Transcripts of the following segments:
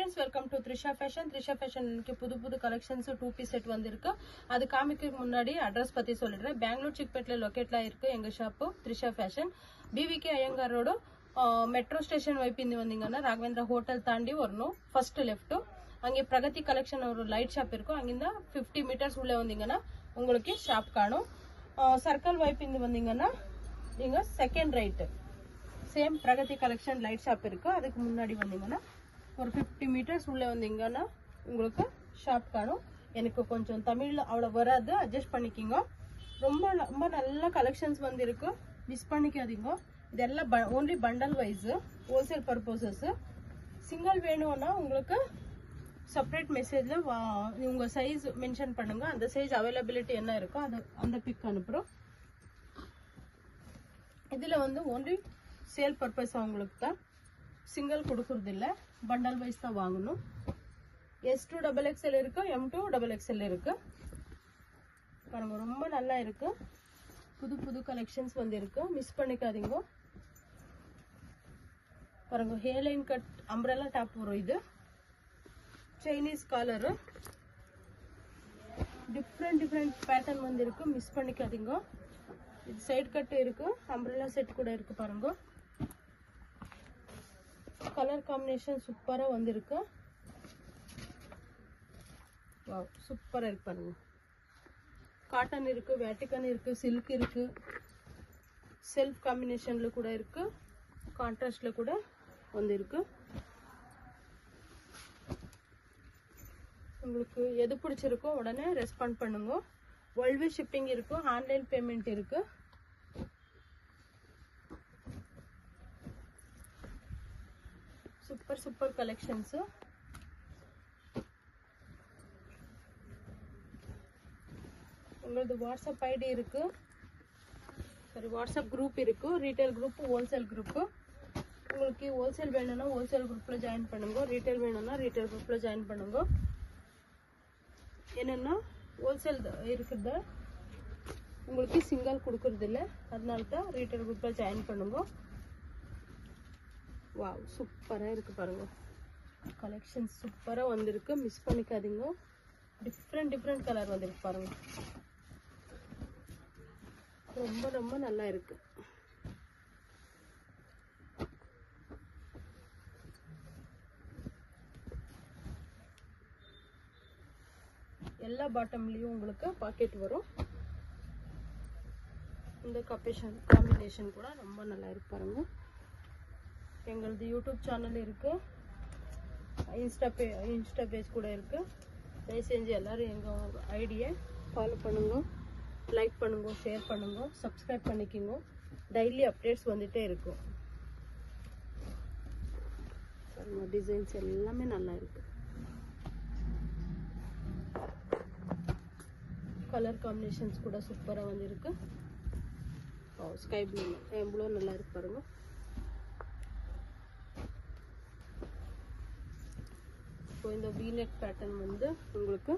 guys, welcome to Trisha Fashion. Trisha Fashion के புது collections 2 piece set வந்திருக்கு. அது காமிக்க முன்னாடி அட்ரஸ் பத்தி சொல்லிடுறேன். பெங்களூர் சிக்பேட்ல லொகேட்ல இருக்கு எங்க shop Trisha Fashion. BVK Iyengar road metro station வைப்பிந்து வந்தீங்கன்னா ராகவேந்திரா ஹோட்டல் தாண்டி வரணும். ஃபர்ஸ்ட் லெஃப்ட் அங்கே பிரகதி கலெக்ஷன் ஒரு லைட் ஷாப் இருக்கும். அங்கிருந்த 50 மீட்டர்ஸ் உள்ள வந்தீங்கன்னா உங்களுக்கு ஷாப் காணும். சர்க்கிள் வைப்பிந்து வந்தீங்கன்னா நீங்க second right same Pragathi collection light shop இருக்கு. அதுக்கு முன்னாடி வந்தீங்கன்னா ஒரு 50 மீட்டர்ஸ் உள்ள வந்தீங்கன்னா உங்களுக்கு ஷாப் காணும். எனக்கு கொஞ்சம் தமிழ்ல அவ்வளவு வராது, அட்ஜஸ்ட் பண்ணிக்கிங்க. ரொம்ப ரொம்ப நல்ல கலெக்ஷன்ஸ் வந்திருக்கு, மிஸ் பண்ணிக்காதீங்க. இதெல்லாம் only bundle wise wholesale purposes. Single வேணும்னா உங்களுக்கு செப்பரேட் மெசேஜ்ல உங்க சைஸ் மென்ஷன் பண்ணுங்க. அந்த சைஸ் அவைலபிலிட்டி என்ன இருக்கோ அது அந்த பிக் அனுப்புறோம். இதுல வந்து ஓன்லி சேல் பர்பஸ் உங்களுக்கு தான், சிங்கிள் கொடுக்கறது இல்ல, பண்டல் வைஸ் தான் வாங்கணும். S2 XXL இருக்கு, M2 XXL இருக்கு. பாருங்க ரொம்ப நல்லா இருக்கு, புது கலெக்ஷன்ஸ் வந்திருக்கு, மிஸ் பண்ணிக்காதீங்க. பாருங்க ஹேர்லைன் கட் அம்ப்ரெல்லா டாப் வரும். இது சைனீஸ் காலர், டிஃப்ரெண்ட் பேட்டர்ன் வந்திருக்கு, மிஸ் பண்ணிக்காதீங்க. இது சைடு கட் இருக்கு, அம்ப்ரெல்லா செட் கூட இருக்கு. பாருங்க கலர் காம்பினேஷன் சூப்பரா வந்திருக்கு. வாவ் சூப்பரா இருக்கு பாருங்க. காட்டன் இருக்கு, வேட்டிகன் இருக்கு, சில்க் இருக்கு, செல்ஃப் காம்பினேஷன்ல கூட இருக்கு, கான்ட்ராஸ்ட்ல கூட வந்திருக்கு. உங்களுக்கு எது பிடிச்சிருக்கோ உடனே ரெஸ்பாண்ட் பண்ணுங்க. வேர்ல்ட் வைட் ஷிப்பிங் இருக்கு, ஆன்லைன் பேமெண்ட் இருக்கு. Super collections. உங்களது வாட்ஸ்அப் ஐடி இருக்கு, சரி வாட்ஸ்அப் குரூப் இருக்கு, ரீட்டைல் குரூப், ஹோல்சேல் குரூப். உங்களுக்கு ஹோல்சேல் வேணும்னா ஹோல்சேல் குரூப்ல ஜாயின் பண்ணுங்க, ரீட்டைல் வேணும்னா ரீட்டைல் குரூப்ல ஜாயின் பண்ணுங்க. என்னன்னா ஹோல்சேல் இருக்குது, உங்களுக்கு சிங்கிள் கொடுக்கறது இல்லை, அதனால தான் ரீட்டைல் குரூப்ல ஜாயின் பண்ணுங்க. வாவ் சூப்பரா இருக்கு பாருங்க, கலெக்ஷன் சூப்பரா வந்திருக்கு, மிஸ் பண்ணிக்காதீங்க. டிஃப்ரெண்ட் கலர் வந்திருக்கு பாருங்க, ரொம்ப நல்லா இருக்கு. எல்லா பாட்டம்லயும் உங்களுக்கு பாக்கெட் வரும். இந்த காம்பினேஷன் கூட ரொம்ப நல்லா இருக்கு பாருங்க. எங்களது யூடியூப் சேனல் இருக்கு, இன்ஸ்டா பேஜ் கூட இருக்கு. தயவு செஞ்சு எல்லாரும் எங்க ஐடியை ஃபாலோ பண்ணுங்க, லைக் பண்ணுங்க, ஷேர் பண்ணுங்க, சப்ஸ்கிரைப் பண்ணிக்கோங்க. டெய்லி அப்டேட்ஸ் வந்துட்டே இருக்கும். டிசைன்ஸ் எல்லாமே நல்லா இருக்கு, கலர் காம்பினேஷன்ஸ் கூட சூப்பரா வந்திருக்கு. ஸ்கை ப்ளூ எவ்வளோ நல்லா இருக்கு பாருங்க. இப்போ இந்த V-neck பேட்டர்ன் வந்து உங்களுக்கு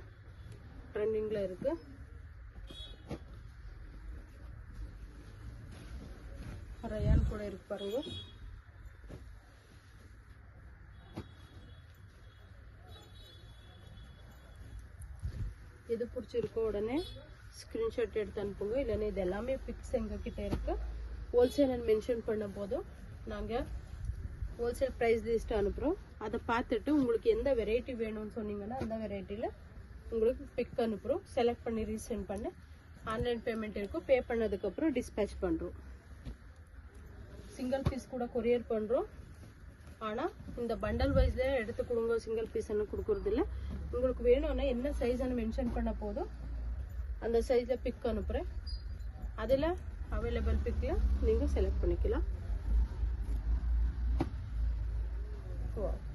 ட்ரெண்டிங்ல இருக்கு. ரயான் கூட இருக்கு பாருங்க. எது பிடிச்சிருக்கோ உடனே ஸ்கிரீன்ஷாட் எடுத்து அனுப்புங்க. இல்லைன்னா இது எல்லாமே பிக்ஸ் எங்க கிட்ட இருக்கு. ஹோல்சேல் மென்ஷன் பண்ண போதும் நாங்க ஹோல்சேல் ப்ரைஸ் லிஸ்ட் அனுப்புறோம். அதை பார்த்துட்டு உங்களுக்கு எந்த வெரைட்டி வேணும்னு சொன்னீங்கன்னா அந்த வெரைட்டியில உங்களுக்கு பிக் அனுப்புறோம். செலக்ட் பண்ணி ரீசெண்ட் பண்ண ஆன்லைன் பேமெண்ட் இருக்கும். பே பண்ணதுக்கு அப்புறம் டிஸ்பேச் பண்றோம். சிங்கிள் பீஸ் கூட கொரியர் பண்றோம். ஆனா இந்த பண்டல் வைஸ்ல எடுத்து கொடுங்க, சிங்கிள் பீஸ் கொடுக்கறது இல்ல. உங்களுக்கு வேணும்னா என்ன சைஸ் மென்ஷன் பண்ண போதும் அந்த சைஸ்ல பிக் அனுப்புறேன். அதுல அவைலபிள் பிக்ல நீங்க செலக்ட் பண்ணிக்கலாம்.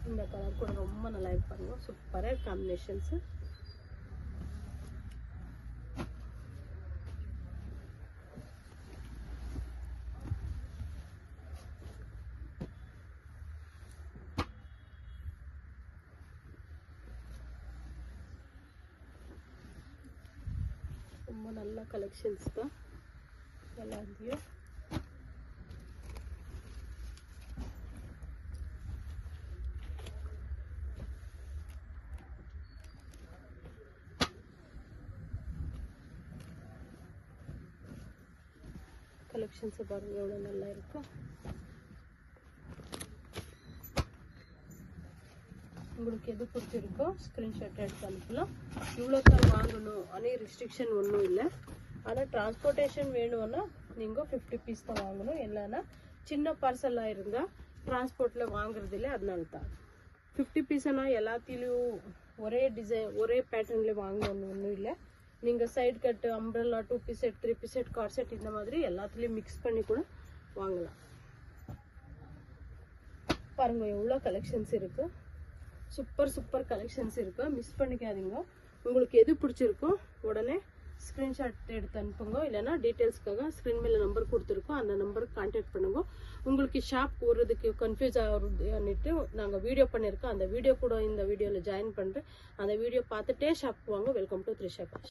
இந்த கலர் கூட ரொம்ப நல்லா இருக்கு பாருங்க, சூப்பரா காம்பினேஷன்ஸ். ரொம்ப நல்ல கலெக்ஷன்ஸ் தான் எல்லாத்தையும். கலெக்ஷன்ஸ் பாருங்க எவ்வளோ நல்லா இருக்கு. உங்களுக்கு எது பிடிச்சிருக்கோ ஸ்க்ரீன்ஷாட் எடுத்து அனுப்பலாம். இவ்வளோ தான் வாங்கணும் அனே ரெஸ்ட்ரிக்ஷன் ஒன்றும் இல்லை. ஆனால் டிரான்ஸ்போர்ட்டேஷன் வேணும்னா நீங்கள் 50 பீஸ் தான் வாங்கணும். இல்லைன்னா சின்ன பார்சலாக இருந்தால் டிரான்ஸ்போர்ட்டில் வாங்குறது இல்லை. அதனால தான் 50 பீஸ்னா எல்லாத்திலையும் ஒரே டிசைன் ஒரே பேட்டர்னில் வாங்கணும் ஒன்றும் இல்லை. நீங்கள் side cut, umbrella, 2 piece set, 3 piece set, card set இந்த மாதிரி எல்லாத்துலேயும் மிக்ஸ் பண்ணி கூட வாங்கலாம். பாருங்கள் எவ்வளோ கலெக்ஷன்ஸ் இருக்குது. சூப்பர் கலெக்ஷன்ஸ் இருக்குது. மிஸ் பண்ணிக்காதீங்க. உங்களுக்கு எது பிடிச்சிருக்கோ உடனே ஸ்க்ரீன்ஷாட் எடுத்து அனுப்புங்க. இல்லைன்னா டீட்டெயில்ஸ்க்காக ஸ்க்ரீன் மேலே நம்பர் கொடுத்துருக்கோம், அந்த நம்பருக்கு கான்டாக்ட் பண்ணுங்க. உங்களுக்கு ஷாப் போடுறதுக்கு கன்ஃபியூஸ் ஆகுதுன்னுட்டு நாங்கள் வீடியோ பண்ணியிருக்கோம். அந்த வீடியோ கூட இந்த வீடியோவில் ஜாயின் பண்ணுறேன். அந்த வீடியோ பார்த்துட்டே ஷாப் வாங்க. Welcome to Trisha fashion.